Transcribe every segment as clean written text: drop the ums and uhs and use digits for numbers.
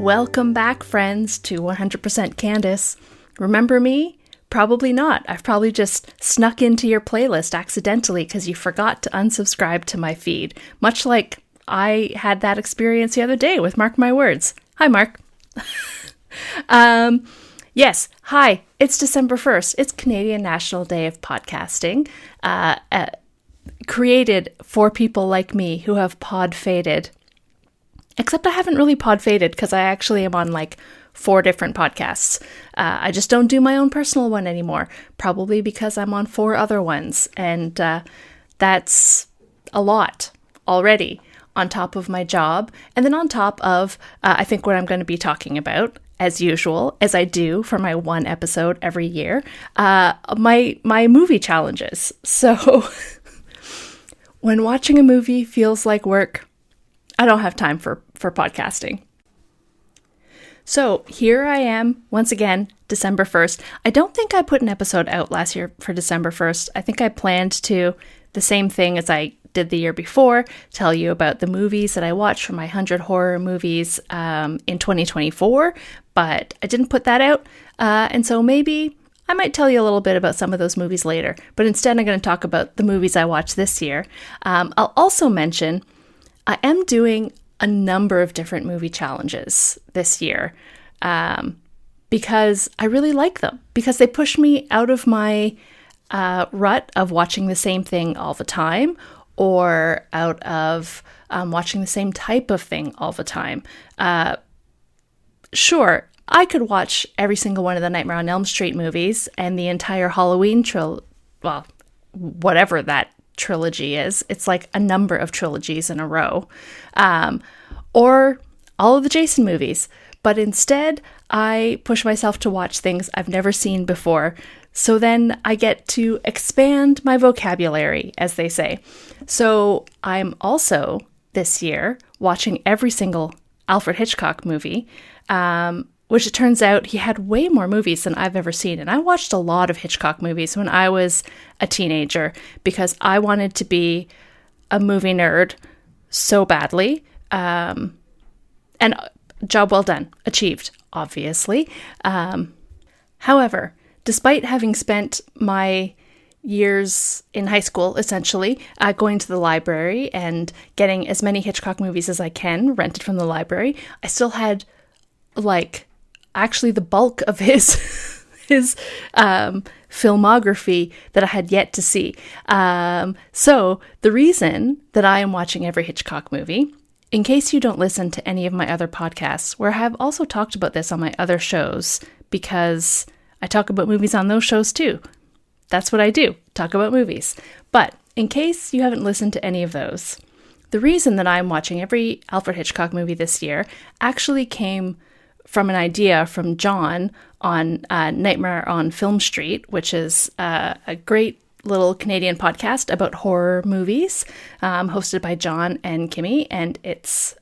Welcome back, friends, to 100% Candace. Remember me? Probably not. I've probably just snuck into your playlist accidentally because you forgot to unsubscribe to my feed, much like I had that experience the other day with Mark My Words. Hi, Mark. Yes, hi. It's December 1st. It's Canadian National Day of Podcasting, created for people like me who have pod faded. Except I haven't really pod faded because I actually am on like 4 different podcasts. I just don't do my own personal one anymore, probably because I'm on 4 other ones. And that's a lot already on top of my job. And then on top of, I think what I'm going to be talking about, as usual, as I do for my 1 episode every year, my movie challenges. So when watching a movie feels like work, I don't have time for podcasting. So here I am, once again, December 1st. I don't think I put an episode out last year for December 1st. I think I planned to the same thing as I did the year before, tell you about the movies that I watched for my 100 horror movies in 2024, but I didn't put that out. And so maybe I might tell you a little bit about some of those movies later, but instead I'm going to talk about the movies I watched this year. I'll also mention I am doing a number of different movie challenges this year because I really like them, because they push me out of my rut of watching the same thing all the time, or out of watching the same type of thing all the time. Sure, I could watch every single one of the Nightmare on Elm Street movies and the entire Halloween whatever that trilogy is. It's like a number of trilogies in a row. Or all of the Jason movies. But instead, I push myself to watch things I've never seen before. So then I get to expand my vocabulary, as they say. So I'm also, this year, watching every single Alfred Hitchcock movie, which it turns out he had way more movies than I've ever seen. And I watched a lot of Hitchcock movies when I was a teenager because I wanted to be a movie nerd so badly. And job well done, achieved, obviously. However, despite having spent my years in high school, essentially, going to the library and getting as many Hitchcock movies as I can rented from the library, I still had actually the bulk of his filmography that I had yet to see. So the reason that I am watching every Hitchcock movie, in case you don't listen to any of my other podcasts, where I have also talked about this on my other shows, because I talk about movies on those shows too. That's what I do, talk about movies. But in case you haven't listened to any of those, the reason that I'm watching every Alfred Hitchcock movie this year actually came from an idea from John on Nightmare on Film Street, which is a great little Canadian podcast about horror movies, hosted by John and Kimmy, and it's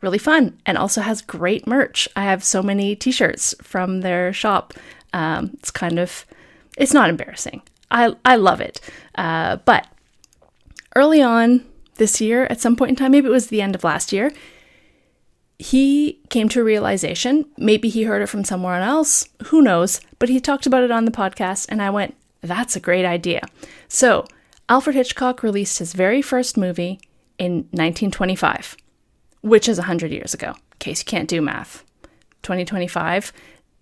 really fun and also has great merch. I have so many t-shirts from their shop. It's not embarrassing. I love it. But early on this year, at some point in time, maybe it was the end of last year, he came to a realization. Maybe he heard it from someone else, who knows, but he talked about it on the podcast, and I went, that's a great idea. So Alfred Hitchcock released his very first movie in 1925, which is 100 years ago, in case you can't do math. 2025,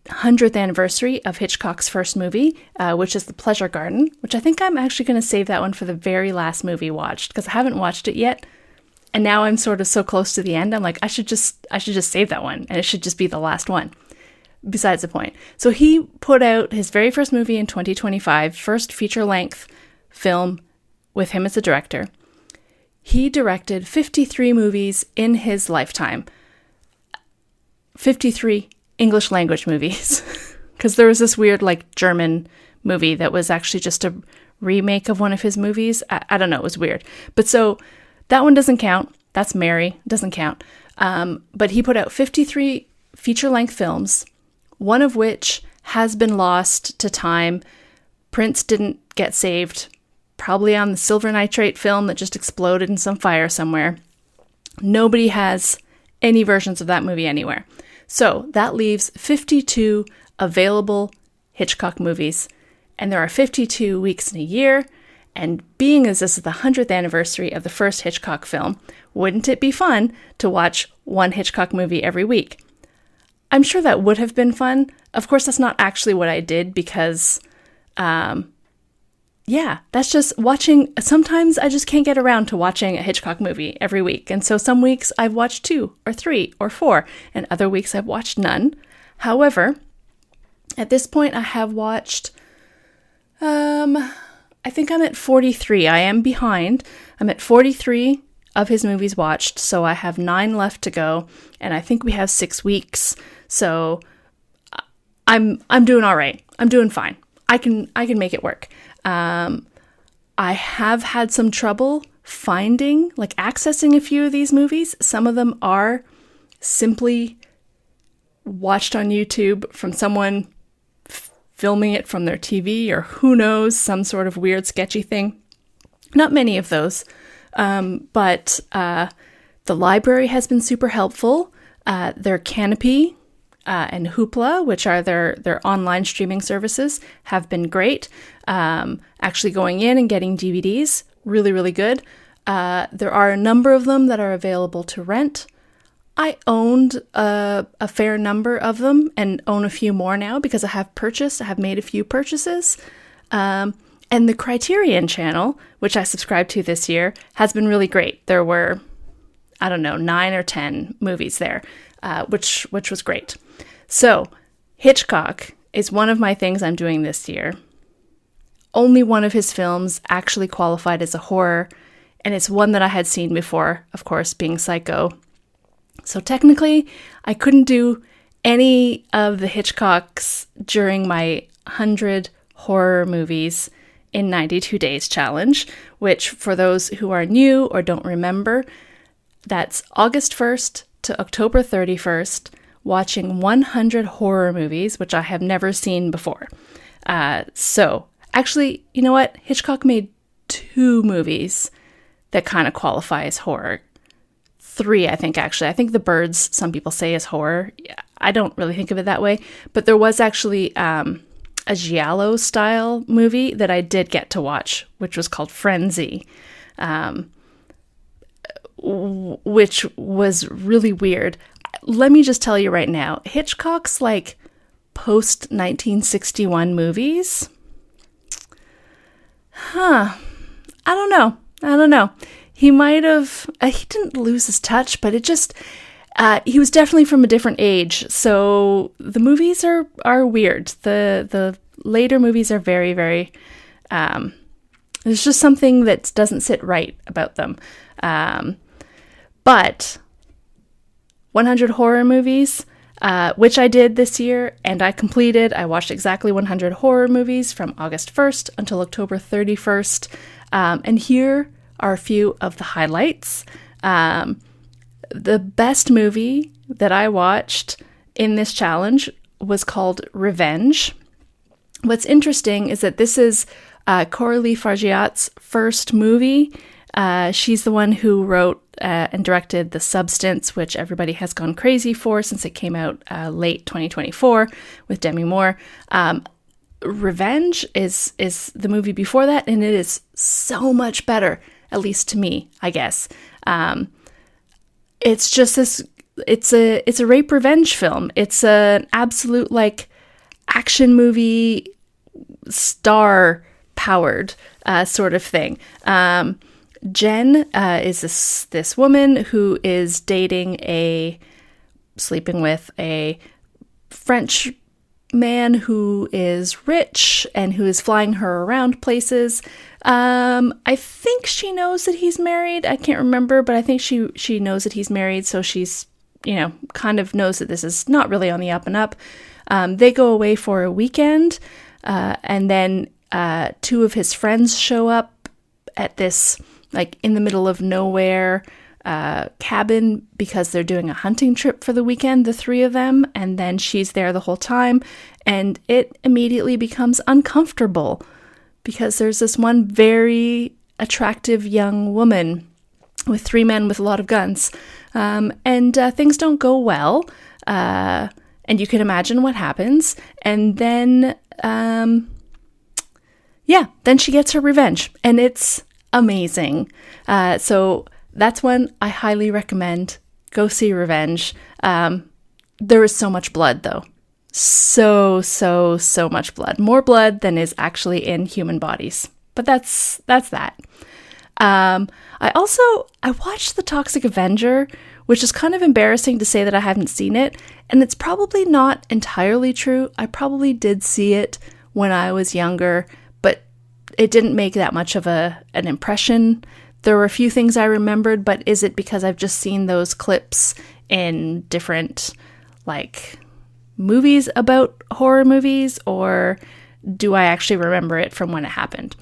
100th anniversary of Hitchcock's first movie, which is The Pleasure Garden, which I think I'm actually going to save that one for the very last movie watched, because I haven't watched it yet. And now I'm sort of so close to the end, I'm like, I should just save that one, and it should just be the last one. Besides the point. So he put out his very first movie in 2025, first feature-length film with him as a director. He directed 53 movies in his lifetime. 53 English language movies. Because there was this weird, German movie that was actually just a remake of one of his movies. I don't know, it was weird. But so that one doesn't count. That's Mary, doesn't count. But he put out 53 feature-length films, one of which has been lost to time. Prince didn't get saved, probably on the silver nitrate film that just exploded in some fire somewhere. Nobody has any versions of that movie anywhere. So that leaves 52 available Hitchcock movies. And there are 52 weeks in a year. And being as this is the 100th anniversary of the first Hitchcock film, wouldn't it be fun to watch one Hitchcock movie every week? I'm sure that would have been fun. Of course, that's not actually what I did because, that's just watching. Sometimes I just can't get around to watching a Hitchcock movie every week. And so some weeks I've watched 2 or 3 or 4, and other weeks I've watched none. However, at this point I have watched, I think I'm at 43. I am behind. I'm at 43 of his movies watched, so I have 9 left to go, and I think we have 6 weeks. So I'm doing all right. I'm doing fine. I can make it work. I have had some trouble finding, accessing a few of these movies. Some of them are simply watched on YouTube from someone filming it from their TV, or who knows, some sort of weird sketchy thing. Not many of those, but the library has been super helpful. Their Canopy and Hoopla, which are their online streaming services, have been great. Actually going in and getting DVDs, really, really good. There are a number of them that are available to rent. I owned a fair number of them and own a few more now because I have made a few purchases. And the Criterion channel, which I subscribed to this year, has been really great. There were, 9 or 10 movies there, which was great. So Hitchcock is one of my things I'm doing this year. Only one of his films actually qualified as a horror, and it's one that I had seen before, of course, being Psycho. So technically, I couldn't do any of the Hitchcocks during my 100 horror movies in 92 days challenge, which for those who are new or don't remember, that's August 1st to October 31st, watching 100 horror movies, which I have never seen before. So actually, you know what? Hitchcock made 2 movies that kind of qualify as horror. 3, I think, actually. I think The Birds, some people say, is horror. I don't really think of it that way. But there was actually a giallo-style movie that I did get to watch, which was called Frenzy, which was really weird. Let me just tell you right now, Hitchcock's, post-1961 movies, I don't know. He might have, he didn't lose his touch, but it just, he was definitely from a different age. So the movies are weird. The later movies are very, very, there's just something that doesn't sit right about them. But 100 horror movies, which I did this year, and I completed. I watched exactly 100 horror movies from August 1st until October 31st. And here are a few of the highlights. The best movie that I watched in this challenge was called Revenge. What's interesting is that this is Coralie Fargeat's first movie. She's the one who wrote and directed The Substance, which everybody has gone crazy for since it came out late 2024 with Demi Moore. Revenge is the movie before that, and it is so much better, at least to me, I guess. It's just this, it's a rape revenge film. It's an absolute action movie star powered sort of thing. Jen is this woman who is sleeping with a French man who is rich and who is flying her around places. I think she knows that he's married. I can't remember, but I think she knows that he's married, so she's, kind of knows that this is not really on the up and up. They go away for a weekend, and then 2 of his friends show up at this, in the middle of nowhere cabin because they're doing a hunting trip for the weekend, the 3 of them, and then she's there the whole time, and it immediately becomes uncomfortable because there's this one very attractive young woman with 3 men with a lot of guns, and things don't go well. And you can imagine what happens. And then, then she gets her revenge. And it's amazing. So that's one I highly recommend. Go see Revenge. There is so much blood, though. So much blood. More blood than is actually in human bodies. But that's that. I watched The Toxic Avenger, which is kind of embarrassing to say that I haven't seen it. And it's probably not entirely true. I probably did see it when I was younger, but it didn't make that much of an impression. There were a few things I remembered, but is it because I've just seen those clips in different, movies about horror movies, or do I actually remember it from when it happened?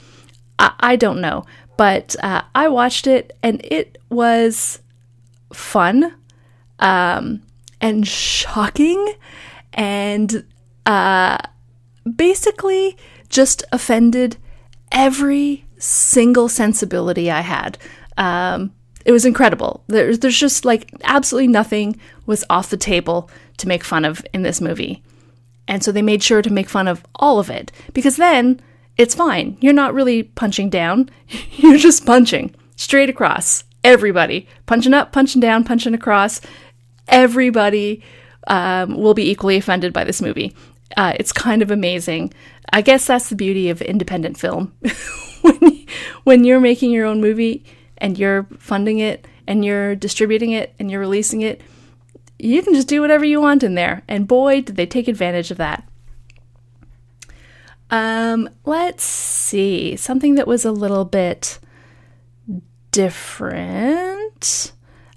I don't know, but I watched it, and it was fun, and shocking, and basically just offended every single sensibility I had. It was incredible. There's just absolutely nothing was off the table to make fun of in this movie. And so they made sure to make fun of all of it, because then it's fine. You're not really punching down. You're just punching straight across. Everybody punching up, punching down, punching across. Everybody will be equally offended by this movie. It's kind of amazing. I guess that's the beauty of independent film. When you're making your own movie and you're funding it and you're distributing it and you're releasing it, you can just do whatever you want in there. And boy, did they take advantage of that. Let's see. Something that was a little bit different.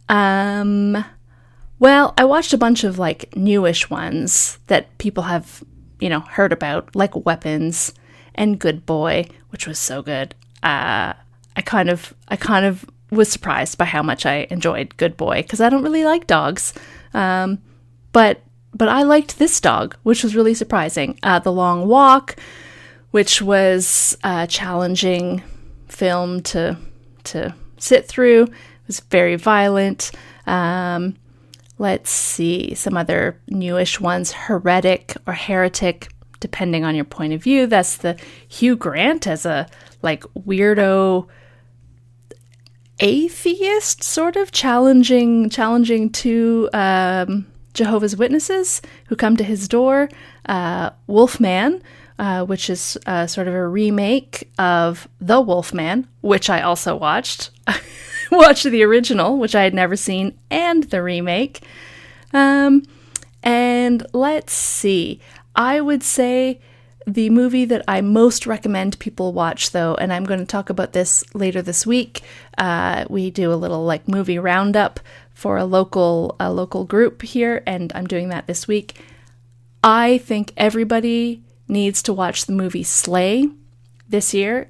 Well, I watched a bunch of newish ones that people have, heard about, like Weapons and Good Boy, which was so good. I kind of was surprised by how much I enjoyed Good Boy, because I don't really like dogs. But I liked this dog, which was really surprising. The Long Walk, which was a challenging film to sit through. It was very violent. Let's see, some other newish ones. Heretic, depending on your point of view. That's the Hugh Grant as a weirdo atheist, sort of challenging two Jehovah's Witnesses who come to his door. Wolfman, which is sort of a remake of The Wolfman, which I also watched. Watched the original, which I had never seen, and the remake. And let's see. I would say the movie that I most recommend people watch, though, and I'm going to talk about this later this week. We do a little movie roundup for a local group here, and I'm doing that this week. I think everybody needs to watch the movie Slay this year.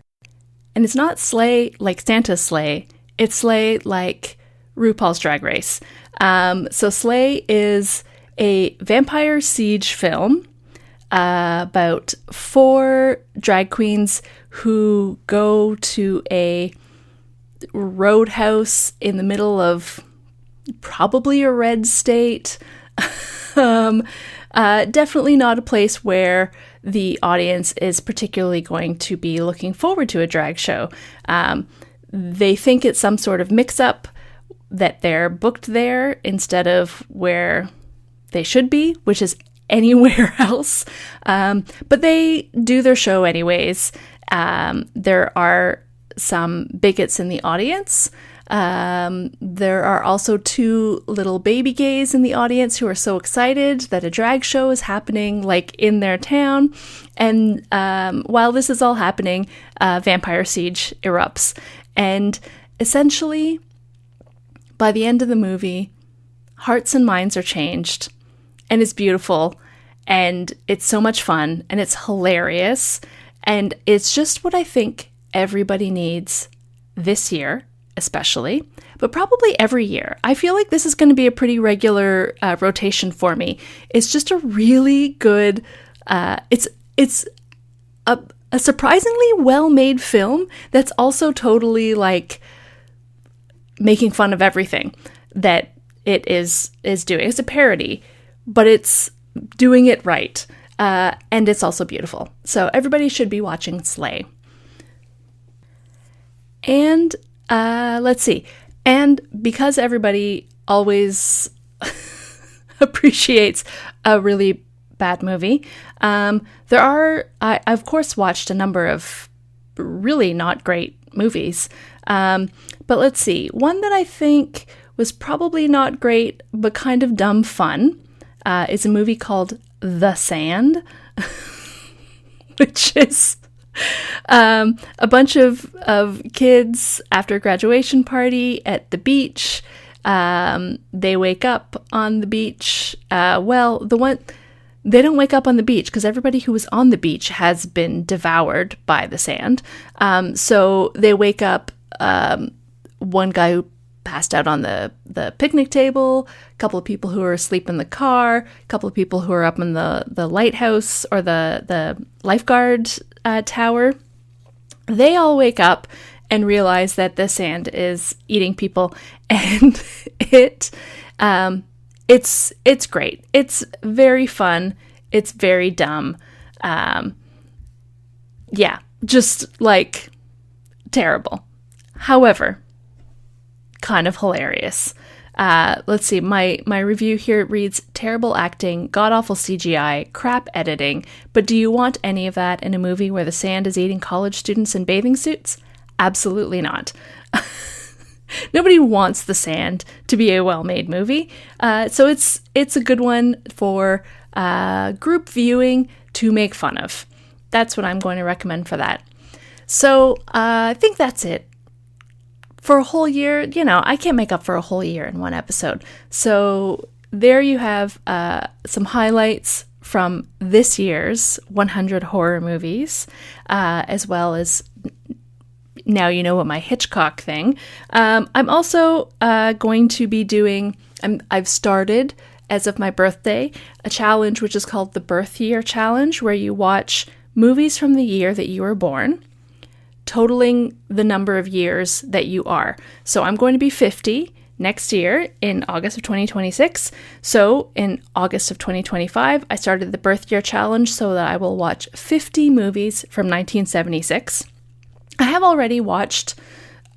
And it's not Slay like Santa's sleigh. It's Slay like RuPaul's Drag Race. So Slay is a vampire siege film about 4 drag queens who go to a roadhouse in the middle of probably a red state. Definitely not a place where the audience is particularly going to be looking forward to a drag show. They think it's some sort of mix-up, that they're booked there instead of where they should be, which is anywhere else. But they do their show anyways. There are some bigots in the audience. There are also 2 little baby gays in the audience who are so excited that a drag show is happening in their town. And while this is all happening, Vampire Siege erupts. And essentially, by the end of the movie, hearts and minds are changed. And it's beautiful. And it's so much fun. And it's hilarious. And it's just what I think everybody needs this year, especially, but probably every year. I feel like this is going to be a pretty regular rotation for me. It's just a really good, it's a surprisingly well-made film that's also totally making fun of everything that it is doing. It's a parody, but it's doing it right. And it's also beautiful. So everybody should be watching Slay. And let's see. And because everybody always appreciates a really bad movie, I of course watched a number of really not great movies. But let's see. One that I think was probably not great, but kind of dumb fun, is a movie called The Sand, which is a bunch of kids after a graduation party at the beach. They wake up on the beach. They don't wake up on the beach because everybody who was on the beach has been devoured by the sand. So they wake up, one guy who passed out on the picnic table, a couple of people who are asleep in the car, a couple of people who are up in the lighthouse or the lifeguard tower. They all wake up and realize that the sand is eating people, and it's great. It's very fun. It's very dumb. Just like terrible. However, kind of hilarious. Let's see, my review here reads, terrible acting, god-awful CGI, crap editing, but do you want any of that in a movie where the sand is eating college students in bathing suits? Absolutely not. Nobody wants the sand to be a well-made movie, so it's a good one for group viewing to make fun of. That's what I'm going to recommend for that. So I think that's it. For a whole year, I can't make up for a whole year in one episode. So there you have some highlights from this year's 100 horror movies, as well as now you know what my Hitchcock thing. I'm also going to be doing, I've started, as of my birthday, a challenge which is called the Birth Year Challenge, where you watch movies from the year that you were born, totaling the number of years that you are. So I'm going to be 50 next year in August of 2026. So in August of 2025, I started the Birth Year Challenge so that I will watch 50 movies from 1976. I have already watched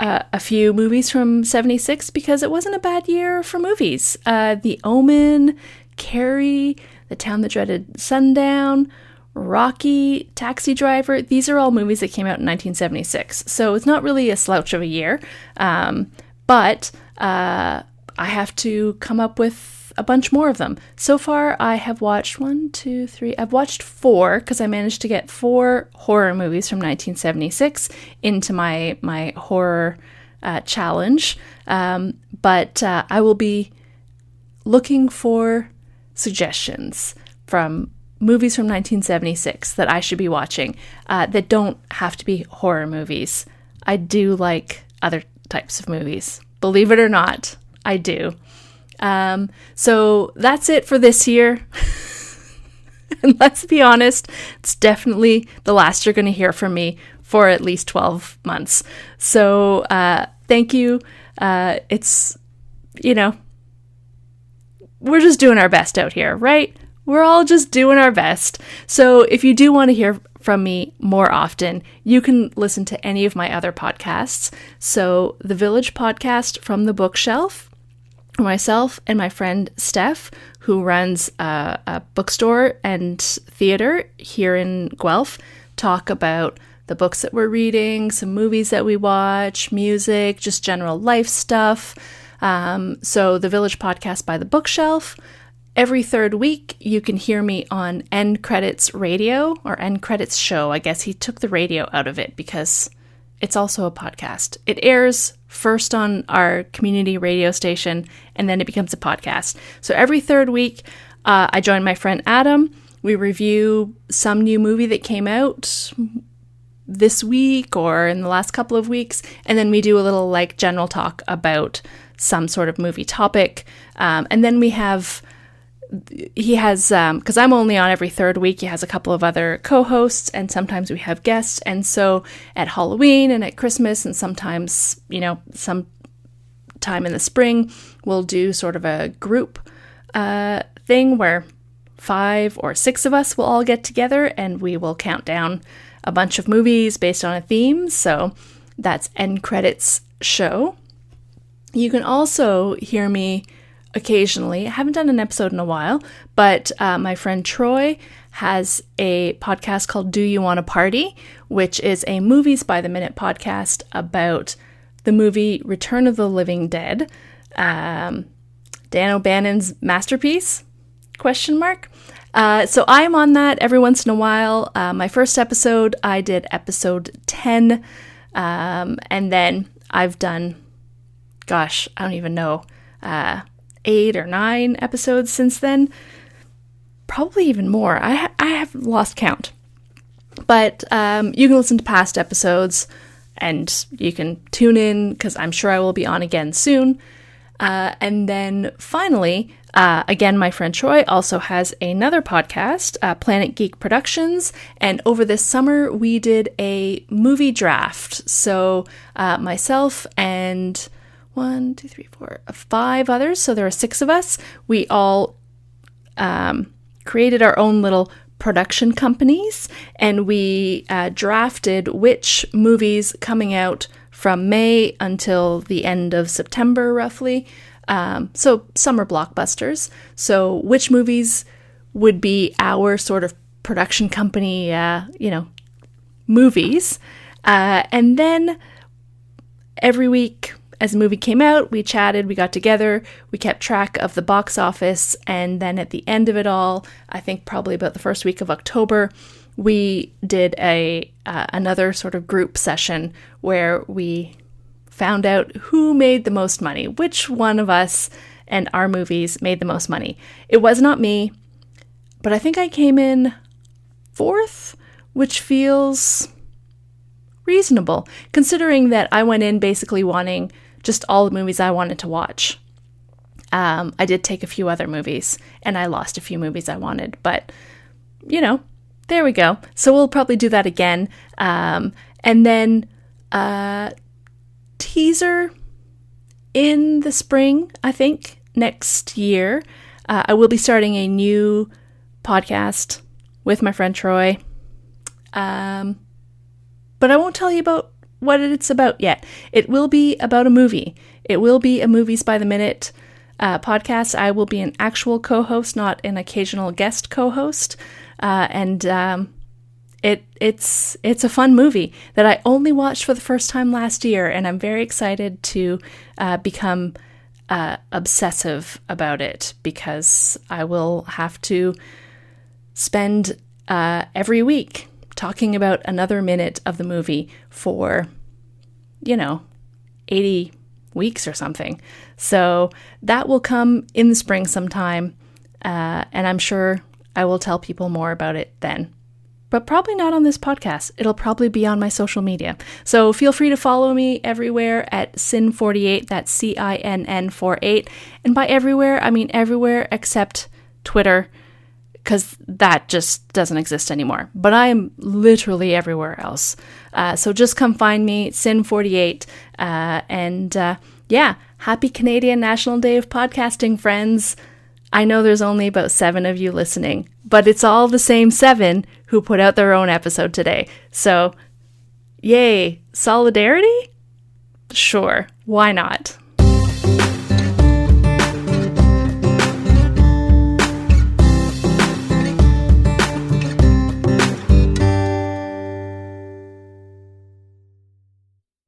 a few movies from 76 because it wasn't a bad year for movies. The Omen, Carrie, The Town That Dreaded Sundown, Rocky, Taxi Driver, these are all movies that came out in 1976. So it's not really a slouch of a year, but I have to come up with a bunch more of them. So far, I have watched I've watched 4 because I managed to get 4 horror movies from 1976 into my horror challenge. But I will be looking for suggestions from movies from 1976 that I should be watching that don't have to be horror movies. I do like other types of movies. Believe it or not, I do. So that's it for this year. And let's be honest, it's definitely the last you're going to hear from me for at least 12 months. So thank you. It's, we're just doing our best out here, right? We're all just doing our best. So if you do want to hear from me more often, you can listen to any of my other podcasts. So the Village Podcast from the Bookshelf, myself and my friend Steph, who runs a bookstore and theater here in Guelph, talk about the books that we're reading, some movies that we watch, music, just general life stuff. So the Village Podcast by the Bookshelf. Every third week, you can hear me on End Credits Radio, or End Credits Show. I guess he took the radio out of it because it's also a podcast. It airs first on our community radio station, and then it becomes a podcast. So every third week, I join my friend Adam. We review some new movie that came out this week or in the last couple of weeks, and then we do a little general talk about some sort of movie topic. And then he has, because I'm only on every third week, he has a couple of other co-hosts, and sometimes we have guests. And so at Halloween and at Christmas, and sometimes, some time in the spring, we'll do sort of a group thing thing where 5 or 6 of us will all get together and we will count down a bunch of movies based on a theme. So that's End Credits Show. You can also hear me occasionally. I haven't done an episode in a while, but my friend Troy has a podcast called Do You Want to Party, which is a Movies by the Minute podcast about the movie Return of the Living Dead, Dan O'Bannon's masterpiece, ? So I'm on that every once in a while. My first episode, I did episode 10, and then I've done, I don't even know, 8 or 9 episodes since then. Probably even more. I have lost count. But you can listen to past episodes and you can tune in because I'm sure I will be on again soon. And then finally, again, my friend Troy also has another podcast, Planet Geek Productions. And over this summer, we did a movie draft. So myself and 5 others. So there are 6 of us. We all created our own little production companies, and we drafted which movies coming out from May until the end of September, roughly. So summer blockbusters. So which movies would be our sort of production company, movies. And then every week, as a movie came out, we chatted, we got together, we kept track of the box office, and then at the end of it all, I think probably about the first week of October, we did another sort of group session where we found out who made the most money, which one of us and our movies made the most money. It was not me, but I think I came in 4th, which feels reasonable, considering that I went in basically wanting just all the movies I wanted to watch. I did take a few other movies, and I lost a few movies I wanted, but, there we go. So we'll probably do that again. And then teaser in the spring, I think, next year. I will be starting a new podcast with my friend Troy. But I won't tell you about what it's about yet. It will be about a movie. It will be a Movies by the Minute podcast. I will be an actual co-host, not an occasional guest co-host. And it's a fun movie that I only watched for the first time last year, and I'm very excited to become obsessive about it, because I will have to spend every week talking about another minute of the movie for, 80 weeks or something. So that will come in the spring sometime, and I'm sure I will tell people more about it then. But probably not on this podcast. It'll probably be on my social media. So feel free to follow me everywhere at Sin48, that's CINN48. And by everywhere, I mean everywhere except Twitter, because that just doesn't exist anymore. But I am literally everywhere else. So just come find me, Sin48. Happy Canadian National Day of Podcasting, friends. I know there's only about 7 of you listening, but it's all the same 7 who put out their own episode today. So, yay, solidarity? Sure, why not?